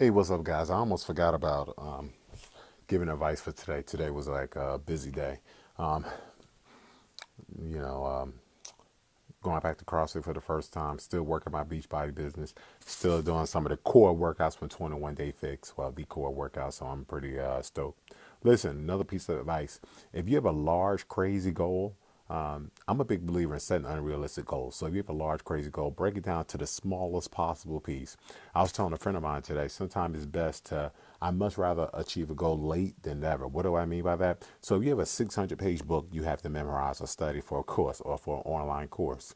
Hey, what's up, guys? I almost forgot about giving advice for today. Today was like a busy day. Um, you know, going back to CrossFit for the first time, still working my beach body business, still doing some of the core workouts from 21 Day Fix. Well, the core workouts, so I'm pretty stoked. Listen, another piece of advice: if you have a large, crazy goal, I'm a big believer in setting unrealistic goals. So if you have a large, crazy goal, break it down to the smallest possible piece. I was telling a friend of mine today, sometimes it's best to, I much rather achieve a goal late than never. What do I mean by that? So if you have a 600-page book you have to memorize or study for a course or for an online course,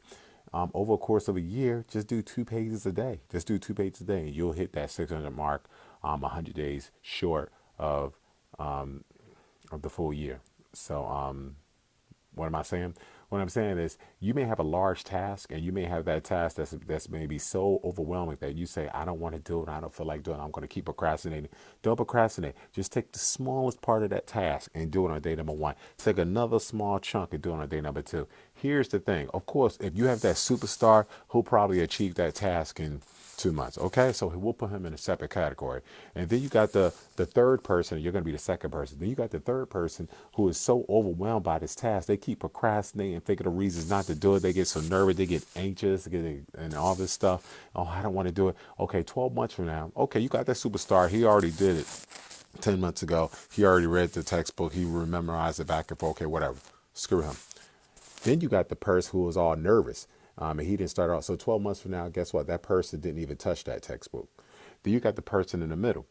over a course of a year, just do 2 pages a day. Just do 2 pages a day, and you'll hit that 600 mark, 100 days short of the full year. So, what am I saying? What I'm saying is, you may have a large task, and you may have that task that's maybe so overwhelming that you say, "I don't want to do it. I don't feel like doing it. I'm going to keep procrastinating." Don't procrastinate. Just take the smallest part of that task and do it on day number one. Take another small chunk and do it on day number two. Here's the thing. Of course, if you have that superstar who'll probably achieve that task in 2 months. Okay, so we'll put him in a separate category. And then you got the third person. You're going to be the second person. Then you got the third person who is so overwhelmed by this task, they keep procrastinating, thinking of reasons not to do it. They get so nervous, they get anxious, and all this stuff. Oh, I don't want to do it. Okay, 12 months from now, okay, you got that superstar. He already did it 10 months ago. He already read the textbook. He memorized it back and forth. Okay, whatever. Screw him. Then you got the person who was all nervous, and he didn't start off. So 12 months from now, guess what? That person didn't even touch that textbook. Then you got the person in the middle,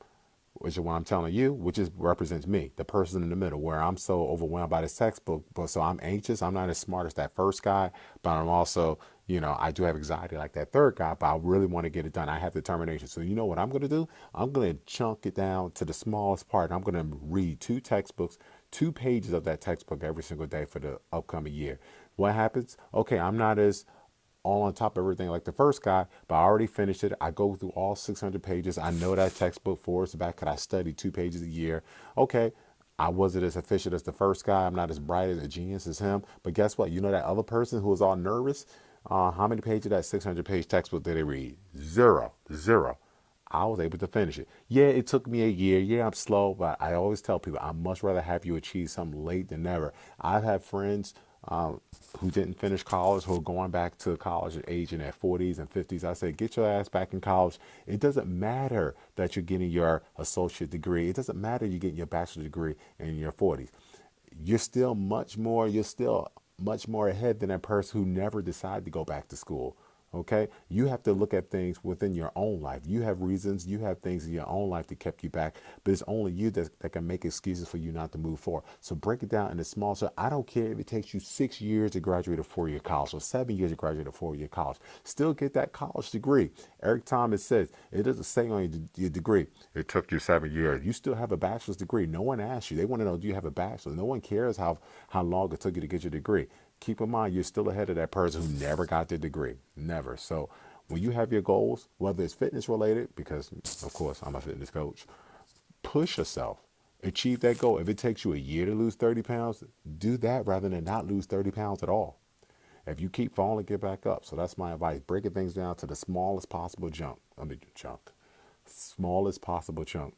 which is what I'm telling you, which is represents me, the person in the middle, where I'm so overwhelmed by this textbook, but so I'm anxious. I'm not as smart as that first guy, but I'm also, I do have anxiety like that third guy, but I really want to get it done. I have determination. So you know what I'm going to do? I'm going to chunk it down to the smallest part. I'm going to read 2 textbooks, 2 pages of that textbook every single day for the upcoming year. What happens? Okay, I'm not as all on top of everything like the first guy, but I already finished it. I go through all 600 pages. I know that textbook forwards to back. Could I study 2 pages a year? Okay, I wasn't as efficient as the first guy. I'm not as bright as a genius as him. But guess what? You know that other person who was all nervous? How many pages of that 600-page textbook did they read? Zero. Zero. I was able to finish it. Yeah, it took me a year. Yeah, I'm slow, but I always tell people I'd much rather have you achieve something late than never. I've had friends um, who didn't finish college, who are going back to college at age in their 40s and 50s. I say, get your ass back in college. It doesn't matter that you're getting your associate degree. It doesn't matter you're getting your bachelor's degree in your 40s. You're still much more ahead than that person who never decided to go back to school. Okay, you have to look at things within your own life. You have reasons, you have things in your own life that kept you back, but it's only you that can make excuses for you not to move forward. So break it down into small. So I don't care if it takes you 6 years to graduate a 4 year college or 7 years to graduate a 4 year college. Still get that college degree. Eric Thomas says it doesn't say on your degree, it took you 7 years. You still have a bachelor's degree. No one asks you. They want to know, do you have a bachelor's? No one cares how long it took you to get your degree. Keep in mind, you're still ahead of that person who never got the degree. Never. So when you have your goals, whether it's fitness related, because of course I'm a fitness coach, push yourself. Achieve that goal. If it takes you a year to lose 30 pounds, do that rather than not lose 30 pounds at all. If you keep falling, get back up. So that's my advice. Breaking things down to the smallest possible chunk. Smallest possible chunk.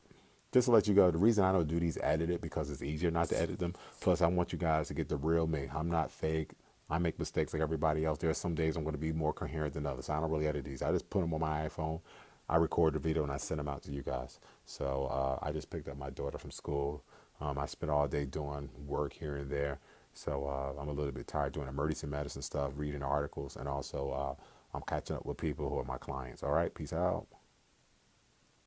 Just to let you go, the reason I don't do these edited because it's easier not to edit them. Plus, I want you guys to get the real me. I'm not fake. I make mistakes like everybody else. There are some days I'm going to be more coherent than others. I don't really edit these. I just put them on my iPhone. I record the video and I send them out to you guys. So I just picked up my daughter from school. I spent all day doing work here and there. So I'm a little bit tired doing emergency medicine stuff, reading articles, and also I'm catching up with people who are my clients. All right, peace out.